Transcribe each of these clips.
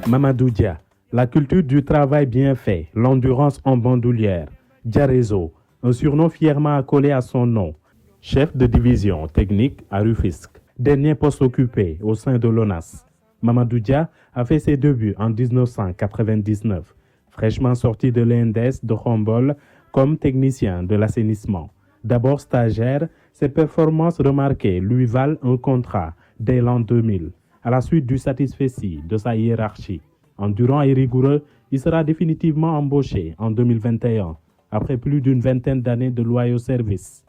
Mamadou Dia, la culture du travail bien fait, l'endurance en bandoulière. Dia Réseau, un surnom fièrement accolé à son nom. Chef de division technique à Rufisque. Dernier poste occupé au sein de l'ONAS. Mamadou Dia a fait ses débuts en 1999, fraîchement sorti de l'INDES de Khombole comme technicien de l'assainissement. D'abord stagiaire, ses performances remarquées lui valent un contrat dès l'an 2000, à la suite du satisfecit de sa hiérarchie. Endurant et rigoureux, il sera définitivement embauché en 2021, après plus d'une vingtaine d'années de loyaux services.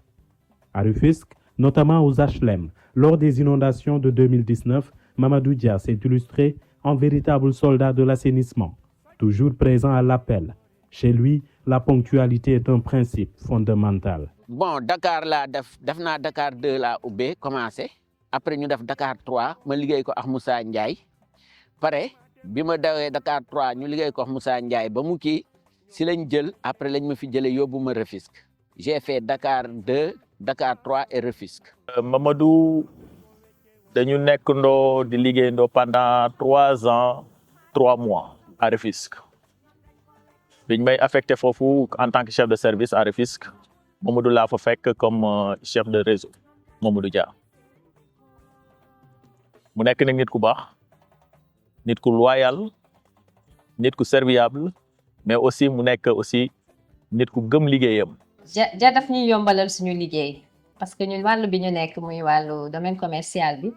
À Rufisque, notamment aux HLM, lors des inondations de 2019, Mamadou Dia s'est illustré en véritable soldat de l'assainissement, toujours présent à l'appel. Chez lui, la ponctualité est un principe fondamental. Bon, Dakar def naa Dakar 2 laa ubbee commencé après ñu def Dakar 3 ma liggéey ko ak Moussa Ndiaye pare bi ma dawee Dakar 3 ñu liggéey ko ak Moussa Ndiaye ba mu kii si lañ jël après lañ ma fi jëlee yóbbu ma Rufisque. J'ai fait Dakar 2, Dakar 3 et Rufisque. Mamadou dañu nekkandoo di liggéeyandoo pendant 3 ans 3 mois à Rufisque. Biñ may affecté foofu en tant que chef de service à Rufisque, Mamadou laa fa fekk comme chef de réseau, Mamadou Dia. mu nekk nag nit ku baax, nit ku loyal, nit ku serviable, mais aussi mu nekk aussi nit ku gëm liggéeyam. Ja daf ñuy yombalal suñu liggéey parce que ñun wàllu bi ñu nekk muy wàllu domaine commercial bi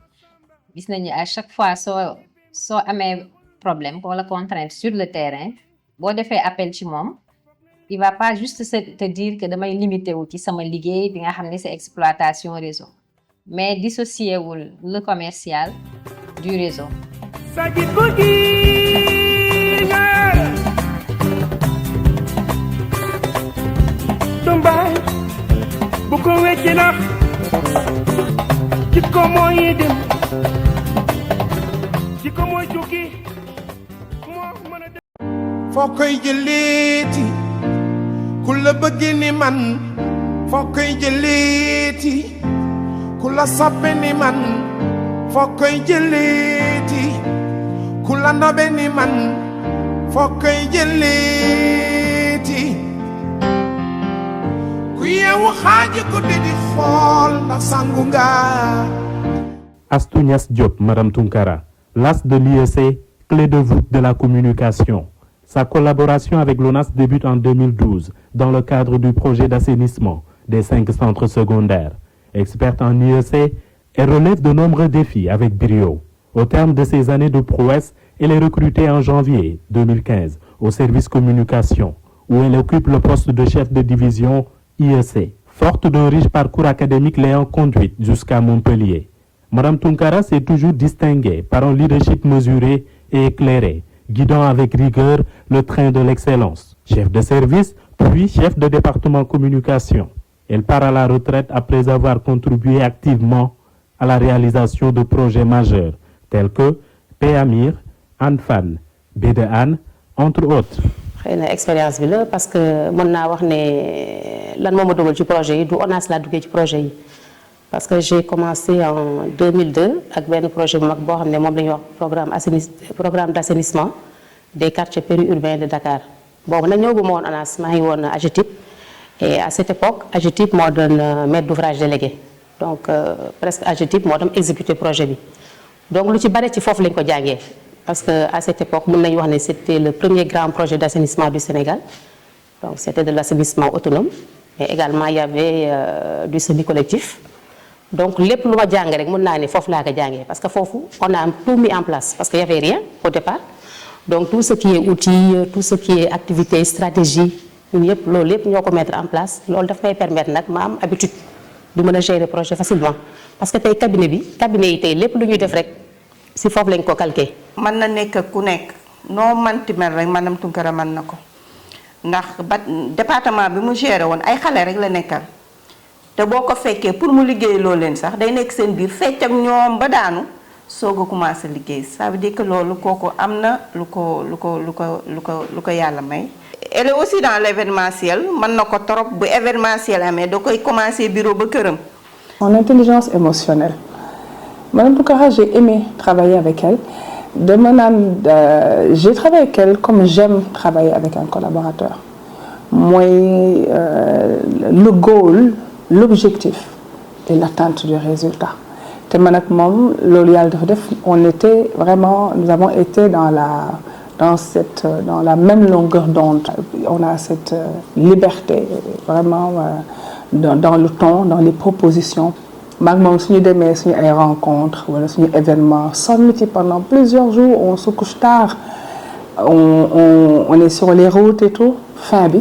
gis nañu à chaque fois soo amee problème wala contrainte sur le terrain boo defee appel ci moom il va pas juste te dire que damay limité wu ci sama liggéey bi nga xam ne c'est exploitation réseau mais dissocié wul le commercial du réseau. Tumbay bu ko wecci nax ci ko mooy dem ci ko mooy jukki moo mën a dem foo koy jëleeti ku la bëgg ni man foo koy jëleeti ku la soppe ni man foo koy jëleeti ku la nobe ni man foo koy jëleeti Astou Niass Diop, Madame Tunkara, l'as de l'IEC, clé de voûte de la communication. Sa collaboration avec l'ONAS débute en 2012 dans le cadre du projet d'assainissement des 5 centres secondaires. Experte en IEC, elle relève de nombreux défis avec brio. Au terme de ces années de prouesse, elle est recrutée en janvier 2015 au service communication, où elle occupe le poste de chef de division IEC, forte d'un riche parcours académique l'ayant conduite jusqu'à Montpellier. Madame Tunkara s'est toujours distinguée par un leadership mesuré et éclairé, guidant avec rigueur le train de l'excellence. Chef de service, puis chef de département communication. Elle part à la retraite après avoir contribué activement à la réalisation de projets majeurs tels que PAMIR, Anfan, BDAN, entre autres. xëy na expérience bi la parce que mën naa wax ne lan moo ma dugal ci projet yi du ONAS laa duggee ci projet yi parce que j'ai commencé en 2002 ak benn projet bu mag boo xam ne moom la ñuy wax programme d'assainissement des quartiers périurbains de Dakar boobu nag ñëw bu ma woon ONAS maa ngi woon AGETIP et à cette époque AGETIP moo doon maître d'ouvrage délégué donc presque AGETIP moo doon exécuter projet bi donc lu ci bare ci foofu lañ ko jàngee. Parce qu'à cette époque, c'était le premier grand projet d'assainissement du Sénégal. Donc c'était de l'assainissement autonome. Mais également, il y avait du semi-collectif. Donc, les plus parce que on a tout mis en place. Parce qu'il n'y avait rien au départ. Donc, tout ce qui est outils, tout ce qui est activité, stratégie, nous avons mettre en place. Ça va permettre de l'habitude de gérer le projet facilement. Parce que les cabinets, les plus si foofu lañ ko calqué. mën na nekk ku nekk noo manti mel rek Madame Tunkara mën na ko ndax ba département bi mu géré woon ay xale rek la nekkal te boo ko fekkee pour mu liggéey loo leen sax day nekk seen biir fecc ak ñoom ba daanu soog a commencé liggéey ça veut dire que loolu kooku am na lu ko yàlla may. elle est aussi dans l'événementiel man na ko trop bu événementiel amee da koy commencer bureau ba këram. En intelligence émotionnelle Madame Tounkara, j'ai aimé travailler avec elle. J'ai travaillé avec elle comme j'aime travailler avec un collaborateur. Moi, le goal, l'objectif et l'atteinte du résultat. Nous avons été dans la même longueur d'onde. On a cette liberté vraiment dans le ton, dans les propositions. Même si nous avons des rencontres ou des événements, pendant plusieurs jours, on se couche tard, on est sur les routes et tout. Fin bi,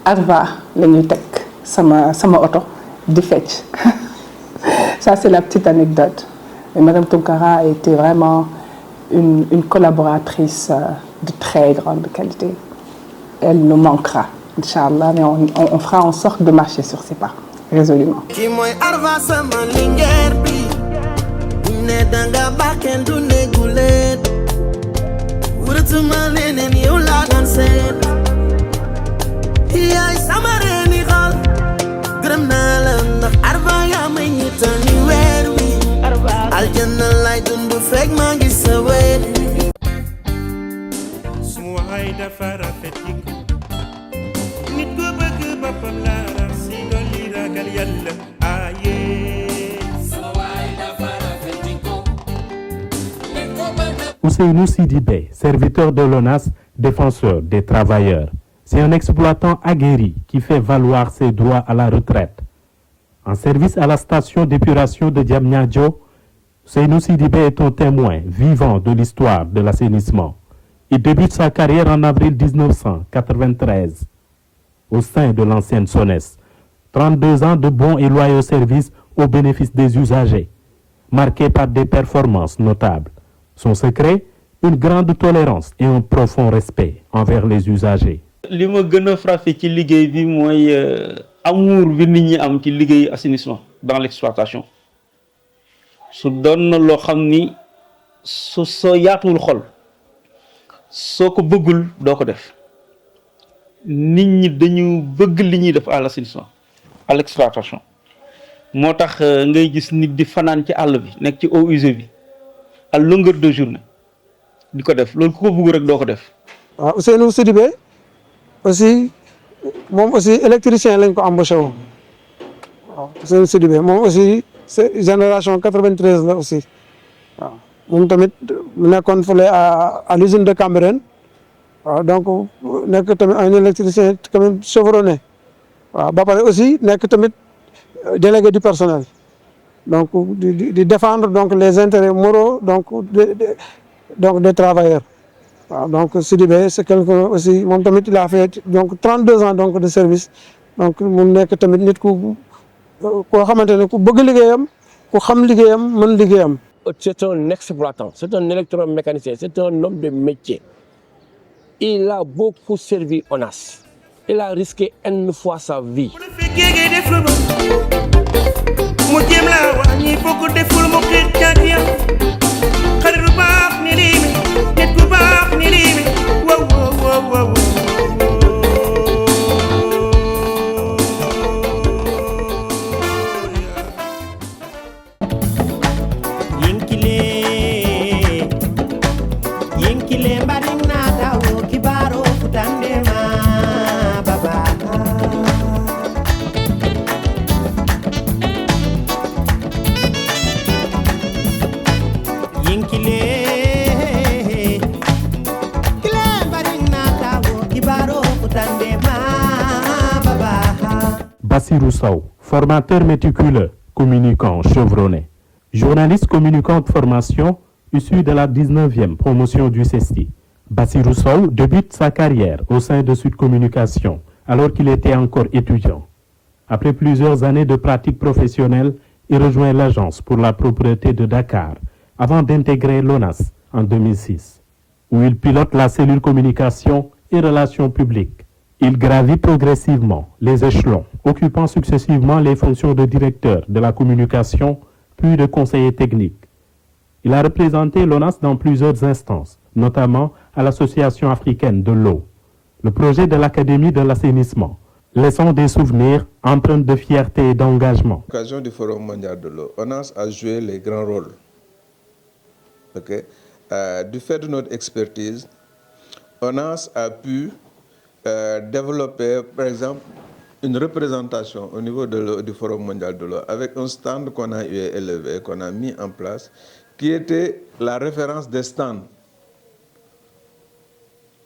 Arva, la ñuy tek sama auto di fecc. Ça c'est la petite anecdote. Et Madame Tounkara a été vraiment une collaboratrice de très grande qualité. Elle nous manquera, Inch'Allah, mais on fera en sorte de marcher sur ses pas. Résolument. Ousseynou Sidibé, serviteur de l'ONAS, défenseur des travailleurs. C'est un exploitant aguerri qui fait valoir ses droits à la retraite. En service à la station d'épuration de Diamniadio, Ousseynou Sidibé est un témoin vivant de l'histoire de l'assainissement. Il débute sa carrière en avril 1993 au sein de l'ancienne SONES. 32 ans de bons et loyaux services au bénéfice des usagers, marqués par des performances notables. Son secret, une grande tolérance et un profond respect envers les usagers. li ma gën a frappé ci liggéey bi mooy amour bi nit ñi am ci liggéey assainissement dans l'exploitation su doon na loo xam ni soo yaatuwul xol soo ko bëggul doo ko def nit ñi dañu bëgg li ñuy def à l'assainissement à l'exploitation moo tax ngay gis nit di fanaan ci àll bi nekk ci eaux usées bi à longueur de journée di ko def loolu ku ko bëgg rek doo ko def. waaw Ousseynou Sidibé aussi moom aussi électricien lañ ko embauché woon waaw Ousseynou Sidibé moom aussi c'est génération 93 la aussi waaw moom tamit mu nekkoon fële à l'usine de Cambérène waaw donc nekk tamit un électricien quand même chevronné waaw ba pare aussi nekk tamit délégué du personnel donc di défendre donc les intérêts moraux donc des travailleurs. Donc Sidibé c'est quelqu'un aussi moom tamit il a fait donc 32 ans donc de service donc mu nekk tamit nit ku koo xamante ne ku bëgg liggéeyam ku xam liggéeyam mën liggéeyam. C'est un exploitant, c'est un électromécanicien, c'est un homme de métier. Il a beaucoup servi ONAS. Il a risqué une fois sa vie. Bassirou Sow, formateur méticuleux, communicant chevronné. Journaliste communicant de formation, issu de la 19e promotion du CESTI. Bassirou Sow débute sa carrière au sein de Sud Communication, alors qu'il était encore étudiant. Après plusieurs années de pratique professionnelle, il rejoint l'Agence pour la propreté de Dakar, avant d'intégrer l'ONAS en 2006, où il pilote la cellule communication et relations publiques. Il gravit progressivement les échelons, occupant successivement les fonctions de directeur de la communication, puis de conseiller technique. Il a représenté l'ONAS dans plusieurs instances, notamment à l'Association africaine de l'eau. le projet de l'Académie de l'assainissement, laissant des souvenirs empreints de fierté et d'engagement. À l'occasion du Forum mondial de l'eau, ONAS a joué les grands rôles. Okay? Du fait de notre expertise, ONAS a pu développer, par exemple, une représentation au niveau du Forum mondial de l'eau avec un stand qu'on a élevé, qu'on a mis en place, qui était la référence des stands,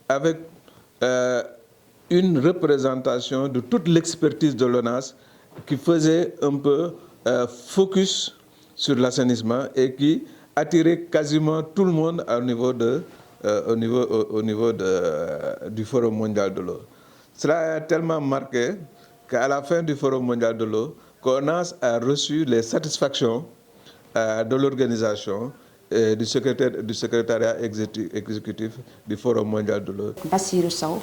avec une représentation de toute l'expertise de l'ONAS qui faisait un peu focus sur l'assainissement et qui attirait quasiment tout le monde au niveau du Forum mondial de l'eau. Cela a tellement marqué qu'à la fin du Forum mondial de l'eau, ONAS a reçu les satisfactions de l'organisation et du secrétariat exécutif du Forum mondial de l'eau. Bassirou Sow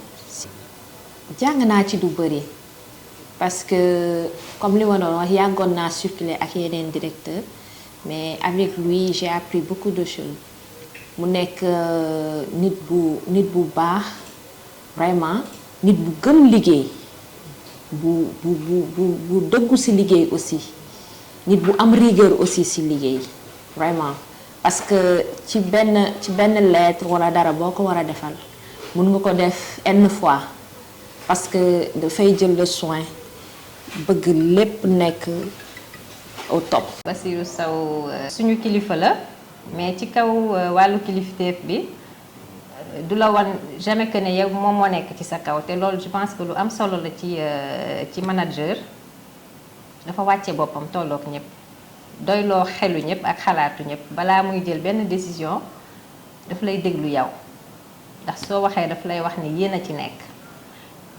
jàng naa ci du bëri parce que comme li ma doon wax yàggoon naa circuler ak yeneen directeur mais avec lui j'ai appris beaucoup de choses mu nekk nit bu baax vraiment nit bu gëm liggéey bu dëggu ci liggéey aussi nit bu am rigueur aussi ci liggéey vraiment parce que ci benn lettre wala dara boo ko war a defal mun nga ko def une fois parce que dafay jël le soin bëgg lépp nekk au top. Bassirou Sow suñu kilifa la mais ci kaw wàllu kilifteef bi du la wan jamais que ne yow moom moo nekk ci sa kaw te loolu je pense que lu am solo la ci manager dafa wàcce boppam tollook ñëpp doyloo xelu ñëpp ak xalaatu ñëpp balaa muy jël benn décision daf lay déglu yow ndax soo waxee daf lay wax ni yéen a ci nekk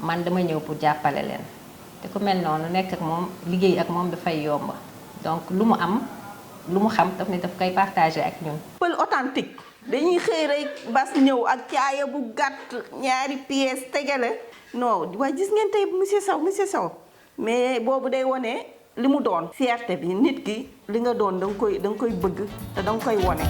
man dama ñëw pour jàppale leen te ku mel noonu nekk ak moom liggéey ak moom dafay yomb donc lu mu am lu mu xam daf ne daf koy partager ak ñun. pël authentique dañuy xëy rek bas ñëw ak caaya bu gàtt ñaari pièces tegale non waaye gis ngeen tey monsieur Sow mais boobu day wone li mu doon fierté bi nit ki li nga doon da nga koy bëgg te da nga koy wone.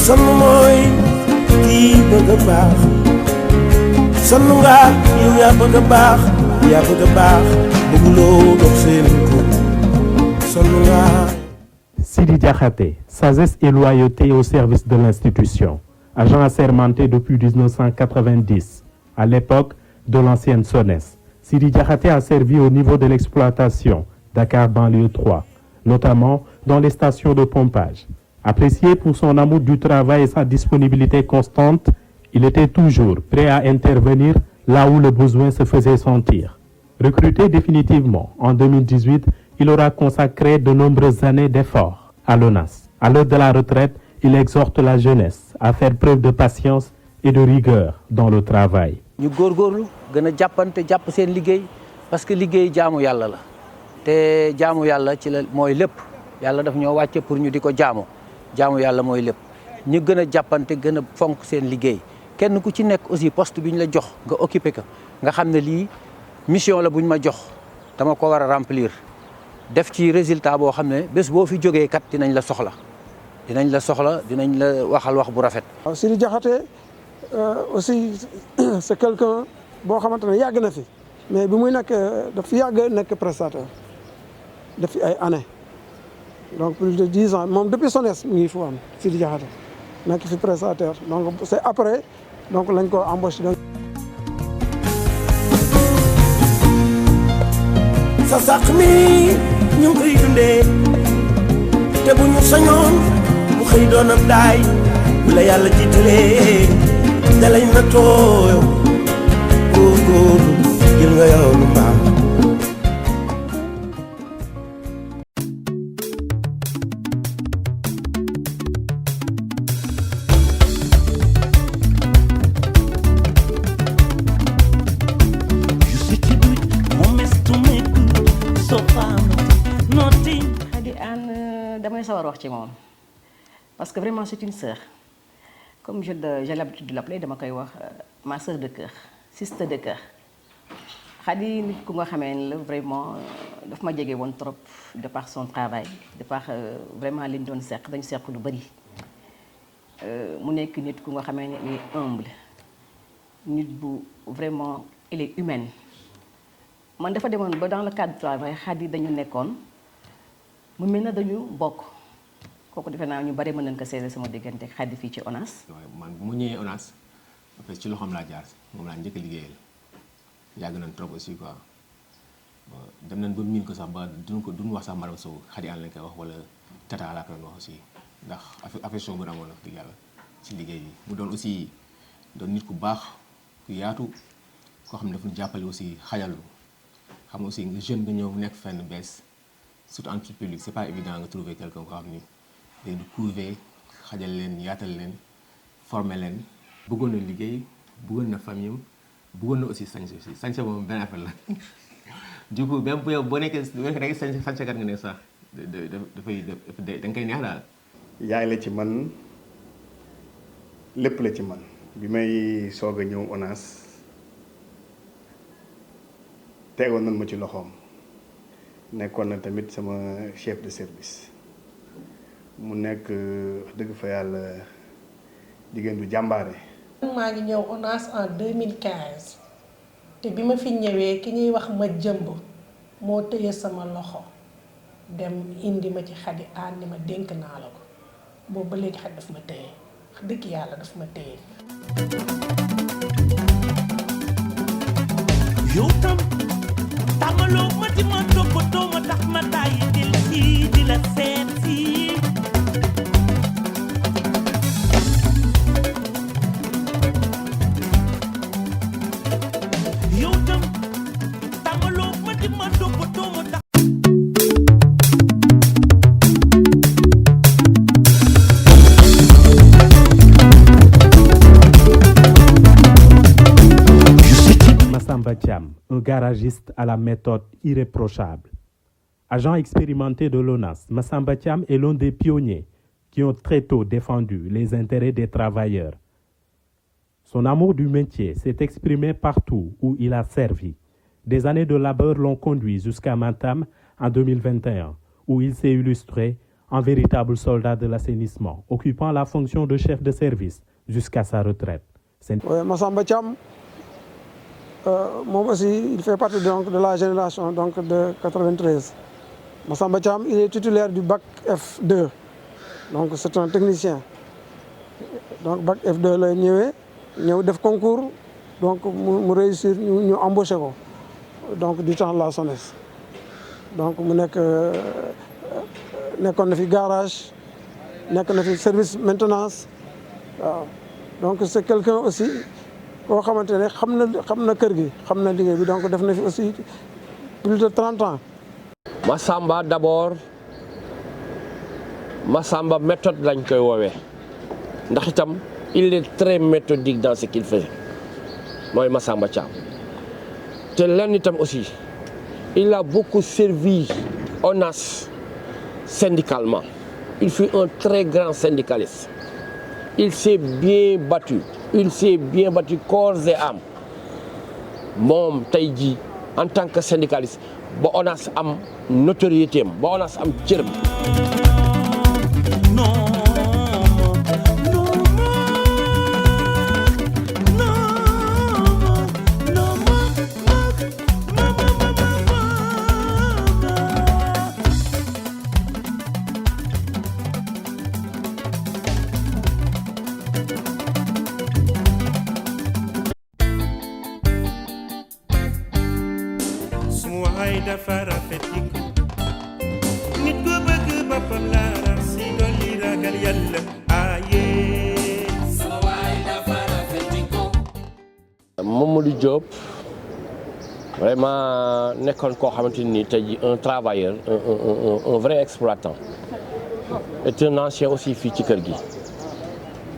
Sonn mooy kii bëgg a baax sonn nga yow yaa bëgg a baax bëgguloo dox seen ko sonn nga. Sidi Diakhaté, sagesse et loyauté au service de l'institution. Agent assermenté depuis 1990, à l'époque de l'ancienne SONES. Sidi Diakhaté a servi au niveau de l'exploitation Dakar banlieue 3, notamment dans les stations de pompage. Apprécié pour son amour du travail et sa disponibilité constante, il était toujours prêt à intervenir là où le besoin se faisait sentir. Recruté définitivement en 2018, il aura consacré de nombreuses années d'efforts à l'ONAS. À l'heure de la retraite, il exhorte la jeunesse à faire preuve de patience et de rigueur dans le travail. ñu góorgóorlu gën a jàppante jàpp seen liggéey parce que liggéey jaamu yàlla la te jaamu yàlla ci la mooy lépp yàlla daf ñoo wàcce pour ñu di ko jaamu yàlla mooy lépp ñu gën a jàppante gën a fonk seen liggéey kenn ku ci nekk aussi poste bi ñu la jox nga occupé ko nga xam ne lii mission la bu ñu ma jox dama ko war a remplir def ci résultat boo xam ne bés boo fi jógee kat dinañ la soxla dinañ la waxal wax bu rafet. waaw Sidi Diakhaté aussi c'est quelqu'un boo xamante ne yàgg na fi mais bi muy nekk daf fi yàgg nekk prestataire daf fi ay années donc plus de 10 ans moom depuis SONES mu ngi fi woon Sidi Diakhaté nekk fi prestataire donc c'est après donc lañ ko embauché. sa sàq mi ñu ngi koy dundee te bu ñu sañoon mu xëy doon ab daay bu la yàlla jiitalee dalañ na tooyo góorgóorlu jël nga yoonu mbaax. damay sawar wax ci moom parce que vraiment c'est une sœur comme j'ai l'habitude de l'appeler dama koy wax ma sœur de cœur, sister de cœur. Khady nit ku nga xamee ne la vraiment daf ma jege woon trop de par son travail de par vraiment li ñu doon seq dañu seq lu bari mu nekk nit ku nga xamee ne il est humble nit bu vraiment elle est humaine man dafa demoon ba dans le cadre du travail Khady dañu nekkoon mu mel na dañu bokk kooku defe naa ñu bari mën nañ ko seede sama diggante Khady fii ci ONAS. man bu ma ñëwee ONAS en fait ci loxoom laa jaar moom laa njëkk a liggéeyal yàgg nañ trop aussi quoi dem nañ ba miin ko sax ba duñ wax sax madame Sow Khady Anne lañ koy wax wala tata laa ko doon wax aussi ndax affection bu amoon wax dëgg yàlla ci liggéey bi mu doon aussi doon nit ku baax ku yaatu koo xam ne dafa jàppale aussi xajalu xam nga aussi nga jeune nga ñëw nekk fenn bees surtout en public c'est pas évident nga trouver quelqu'un koo xam ni day du couver xajal leen yaatal leen former leen bëggoon na liggéey bëggoon na famille am bëggoon na aussi sañse moom benn affaire la du coup même boo nekkee da ngay sañsekat nga ne sax dafay da nga koy neex daal. yaay la ci man lépp la ci man bi may soog a ñëw ONAS tegoon nañ ma ci loxoom nekkoon na tamit sama chef de service mu nekk wax dëgg fa yàlla jigéen du jàmbaare. maa ngi ñëw ONAS en 2015 te bi ma fi ñëwee ki ñuy wax ma jëmb moo tëye sama loxo dem indi ma ci Khady Anne ni ma dénk naa la ko boobu ba léegi Khady daf ma tëye wax dëgg yàlla daf ma tëye. yow tam tàmmaloo ma di ma toppatoo ma tax ma tàyyi dil kii di la seet si. yow tam tàmmaloo ma di ma toppatoo ma tax. Massamba Thiam, un garagiste à la méthode irréprochable. Agent expérimenté de l'ONAS, Massamba Thiam est l'un des pionniers qui ont très tôt défendu les intérêts des travailleurs. Son amour du métier s'est exprimé partout où il a servi. Des années de labeur l'ont conduit jusqu'à Matam en 2021, où il s'est illustré en véritable soldat de l'assainissement, occupant la fonction de chef de service jusqu'à sa retraite. Massamba Thiam, moi aussi, il fait partie donc de la génération donc de 93. Massamba Thiam, il est titulaire du bac F2, donc c'est un technicien. Donc bac F2 la ñëwee ñëw def concours donc mu réussir ñu embauché ko donc du temps de la SONES. Donc mu nekkoon na fi garage nekk na fi service maintenance waaw donc c'est quelqu'un aussi koo xamante ne xam na kër gi xam na liggéey bi donc def na fi aussi plus de 30 ans. Massamba d'abord Massamba méthode lañ koy woowee ndax itam il est très méthodique dans ce qu'il fait mooy Massamba Thiam te lenn itam aussi il a beaucoup servi ONAS syndicalement. Il fut un très grand syndicaliste. Il s'est bien battu. Il s'est bien battu corps et âme. Moom tey jii en tant que syndicaliste ba ONAS am notoriété am ba ONAS am cërëm. Mamadou Diop vraiment nekkoon koo xamante ni tey jii un travailleur un vrai exploitant est un ancien aussi fii ci kër gi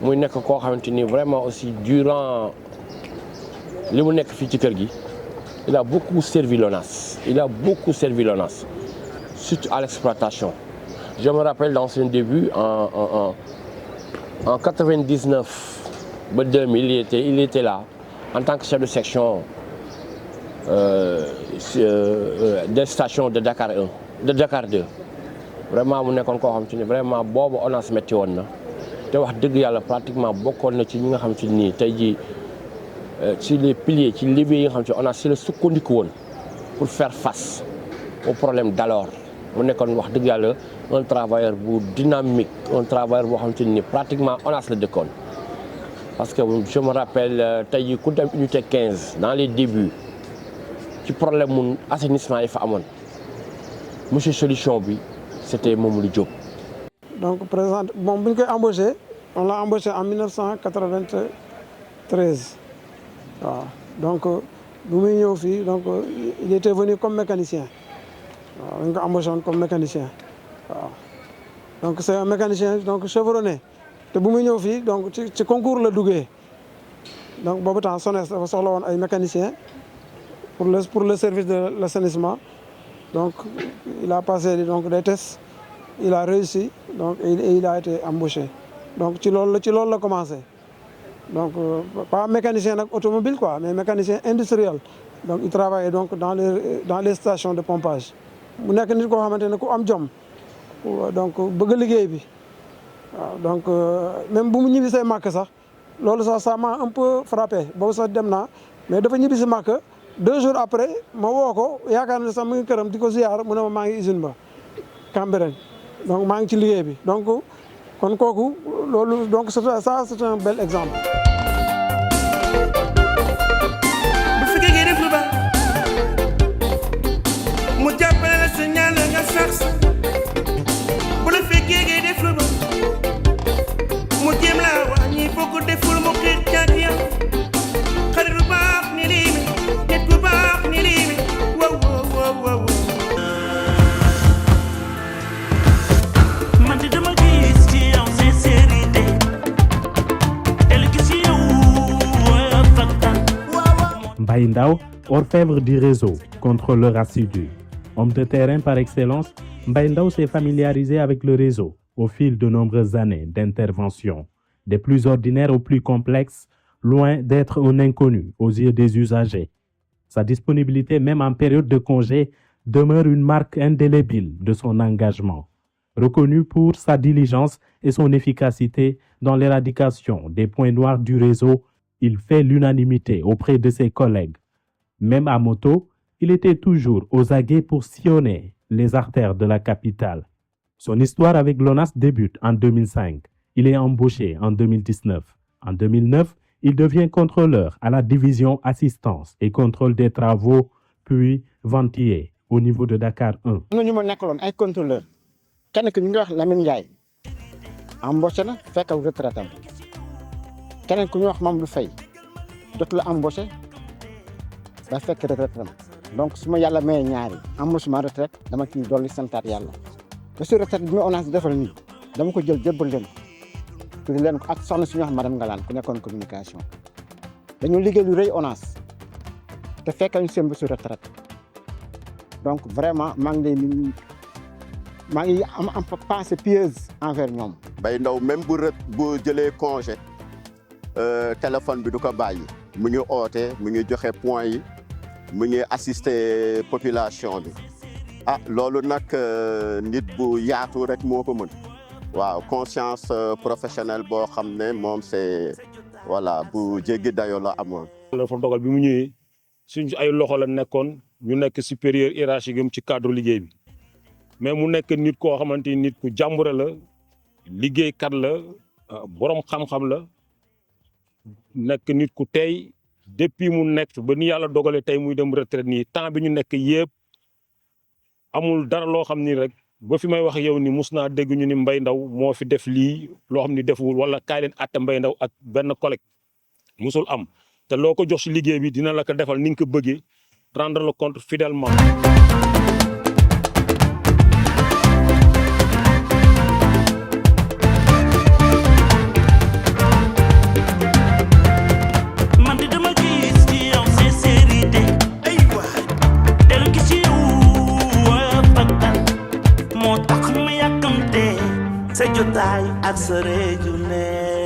muy nekk koo xamante ni vraiment aussi durant li mu nekk fii ci kër gi il a beaucoup servi l'ONAS surtout à l'exploitation Je me rappelle dans son début, en 99, 2000, il était là, en tant que chef de section des stations de Dakar 1, de Dakar 2. Vraiment, mu nekkoon koo xam te ni vraiment boobu ONAS metti woon na te wax dëgg yàlla pratiquement bokkoon na ci ñi nga xam te ni tey jii ci les piliers ci leviers yi nga xam te ONAS ci la sukkandiku woon pour faire face au problème d'alors. mu nekkoon wax dëgg yàlla un travailleur bu dynamique un travailleur boo xam te ni pratiquement ONAS la dëkkoon. Parce que je me rappelle tey jii ku dem unité 15 dans les débuts ci problème mu assainissement yi fa amoon monsieur solution bi. C'était Mamadou Diop. Donc, présent, bon, on l'a embauché en 1993. Voilà. Donc, il était venu comme mécanicien. On l'a embauché comme mécanicien. Voilà. Donc, c'est un mécanicien donc, chevronné. Donc, tu concours le dougué. Donc, Bobo Tanson est un mécanicien pour le service de l'assainissement. Donc, il a passé donc, des tests, il a réussi, donc, et il a été embauché. Donc, tu l'as commencé. Donc, pas mécanicien automobile, quoi, mais mécanicien industriel. Donc, il travaillait donc, dans les stations de pompage. Il y a des gens qui ont job. Donc, donc, même si je suis marqué, ça m'a un peu frappé. Mais je suis marqué. 2 jours après, je suis allé à l'usine Cambérène. Donc, je suis allé donc, ça, c'est un bel exemple. Mbaye Ndao, orfèvre du réseau, contrôleur assidu. Homme de terrain par excellence, Mbaye Ndao s'est familiarisé avec le réseau au fil de nombreuses années d'intervention. Des plus ordinaires aux plus complexes, loin d'être un inconnu aux yeux des usagers. Sa disponibilité, même en période de congé, demeure une marque indélébile de son engagement. Reconnu pour sa diligence et son efficacité dans l'éradication des points noirs du réseau, il fait l'unanimité auprès de ses collègues. Même à moto, il était toujours aux aguets pour sillonner les artères de la capitale. Son histoire avec l'ONAS débute en 2005. Il est embauché en 2019. En 2009, il devient contrôleur à la division assistance et contrôle des travaux, puis ventier au niveau de Dakar 1. Nous sommes un contrôleur. Kenn ki ñu ngi wax Lamine Ndiaye embauché na fekk retraite am keneen ku ñu wax Mamadou Faye dootu la embauché ba fekk retraite am donc su ma yàlla mayee ñaari embauchement retraite dama ciy dolli santaat yàlla te su retraite bi ma ONAS defal nii dama ko jël jébbal leen tudd leen ko ak soxna suñu wax madame Ngalane ku nekkoon communication dañu liggéey lu rëy ONAS te fekk ñu seen bésu retraite donc vraiment maa ngi am pensée pieuse envers ñoom. Mbaye Ndao même bu jëlee congé téléphone bi du ko bàyyi mu ngi oote mu ngi joxe point yi mu ngi assister population bi loolu nag nit bu yaatu rek moo ko mën waaw conscience professionnelle boo xam ne moom c'est voilà bu jéggi dayoo la amoon. dafa dogal bi mu ñëwee suñ ay loxo la nekkoon ñu nekk supérieur hiérarchique am ci cadre liggéey bi. mais mu nekk nit koo xamante ni nit ku jàmbure la liggéeykat la borom xam-xam la nekk nit ku tey depuis mu nekk ba ni yàlla dogalee tey muy dem retraite nii temps bi ñu nekk yëpp amul dara loo xam ni rek ba fi may wax yow ni mus naa dégg ñu ni Mbaye Ndao moo fi def lii loo xam ni deful wala kaay leen atte Mbaye Ndao ak benn collègue musul am te loo ko jox si liggéey bi dina la ko defal ni nga ko bëggee rendre le compte fidèlement. moo tax ma yàkkamte sa jotaay ak sa réeju ne